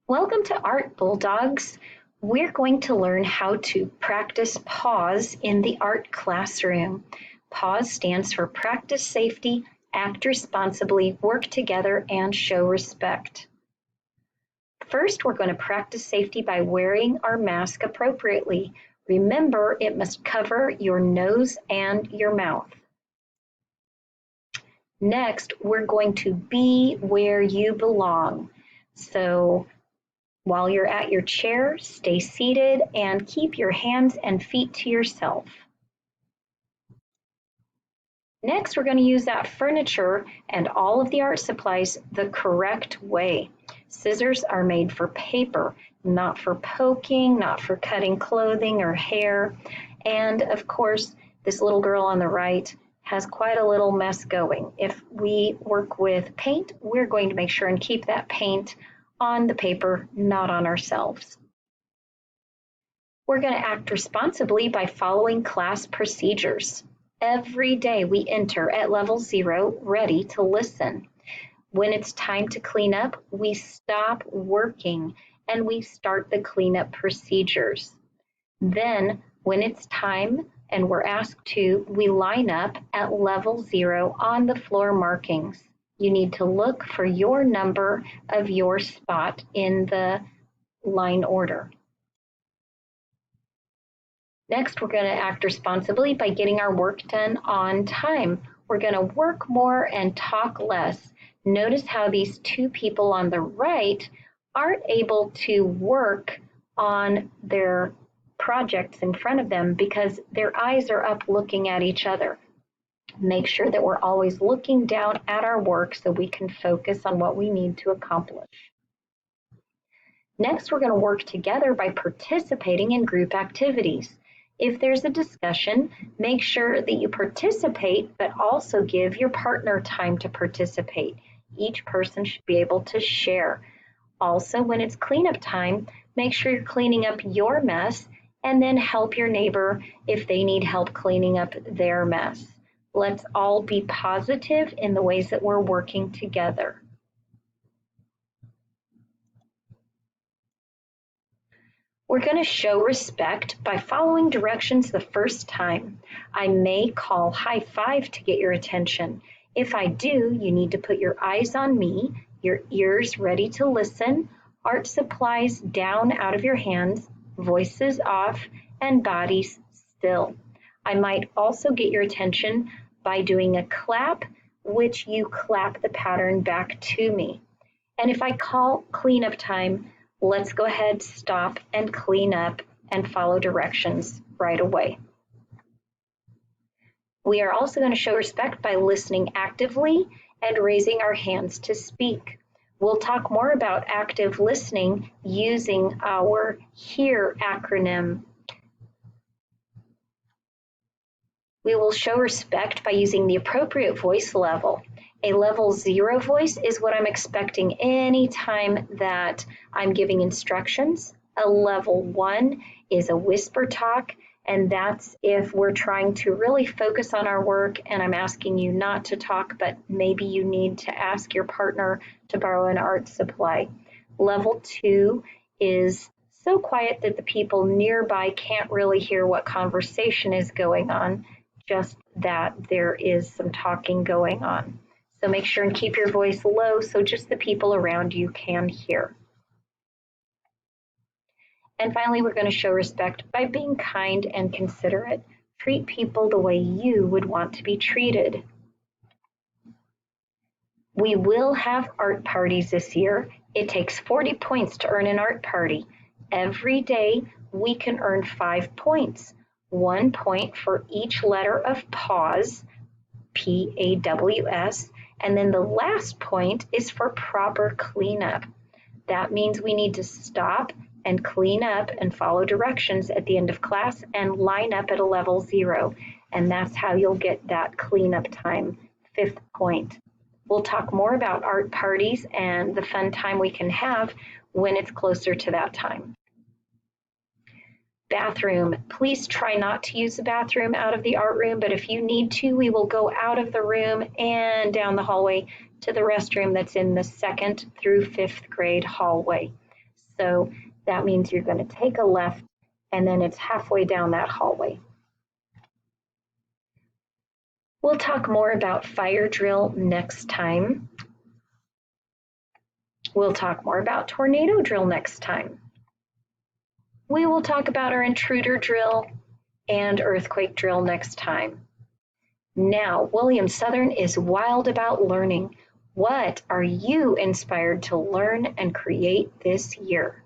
Welcome to Art Bulldogs. We're going to learn how to practice PAWS in the art classroom. PAWS stands for Practice Safety, Act Responsibly, Work Together, and Show Respect. First, we're going to practice safety by wearing our mask appropriately. Remember, it must cover your nose and your mouth. Next, we're going to be where you belong. So, while you're at your chair, stay seated and keep your hands and feet to yourself. Next, we're going to use that furniture and all of the art supplies the correct way. Scissors are made for paper, not for poking, not for cutting clothing or hair. And of course, this little girl on the right has quite a little mess going. If we work with paint, we're going to make sure and keep that paint on the paper, not on ourselves. We're going to act responsibly by following class procedures. Every day we enter at level 0, ready to listen. When it's time to clean up, we stop working and we start the cleanup procedures. Then, when it's time and we're asked to, we line up at level 0 on the floor markings. You need to look for your number of your spot in the line order. Next, we're going to act responsibly by getting our work done on time. We're going to work more and talk less. Notice how these two people on the right aren't able to work on their projects in front of them because their eyes are up looking at each other. Make sure that we're always looking down at our work so we can focus on what we need to accomplish. Next, we're going to work together by participating in group activities. If there's a discussion, make sure that you participate, but also give your partner time to participate. Each person should be able to share. Also, when it's cleanup time, make sure you're cleaning up your mess and then help your neighbor if they need help cleaning up their mess. Let's all be positive in the ways that we're working together. We're going to show respect by following directions the first time. I may call high five to get your attention. If I do, you need to put your eyes on me, your ears ready to listen, art supplies down out of your hands, voices off, and bodies still. I might also get your attention by doing a clap, which you clap the pattern back to me. And if I call cleanup time, let's go ahead, stop, and clean up and follow directions right away. We are also going to show respect by listening actively and raising our hands to speak. We'll talk more about active listening using our HEAR acronym. We will show respect by using the appropriate voice level. A level 0 voice is what I'm expecting anytime that I'm giving instructions. A level 1 is a whisper talk, and that's if we're trying to really focus on our work and I'm asking you not to talk, but maybe you need to ask your partner to borrow an art supply. Level 2 is so quiet that the people nearby can't really hear what conversation is going on, just that there is some talking going on. So make sure and keep your voice low so just the people around you can hear. And finally, we're going to show respect by being kind and considerate. Treat people the way you would want to be treated. We will have art parties this year. It takes 40 points to earn an art party. Every day, we can earn 5 points. 1 point for each letter of PAWS, P-A-W-S, and then the last point is for proper cleanup. That means we need to stop and clean up and follow directions at the end of class and line up at a level 0. And that's how you'll get that cleanup time, 5th point. We'll talk more about art parties and the fun time we can have when it's closer to that time. Bathroom. Please try not to use the bathroom out of the art room, but if you need to, we will go out of the room and down the hallway to the restroom that's in the 2nd through 5th grade hallway. So that means you're going to take a left and then it's halfway down that hallway. We'll talk more about fire drill next time. We'll talk more about tornado drill next time. We will talk about our intruder drill and earthquake drill next time. Now, William Southern is wild about learning. What are you inspired to learn and create this year?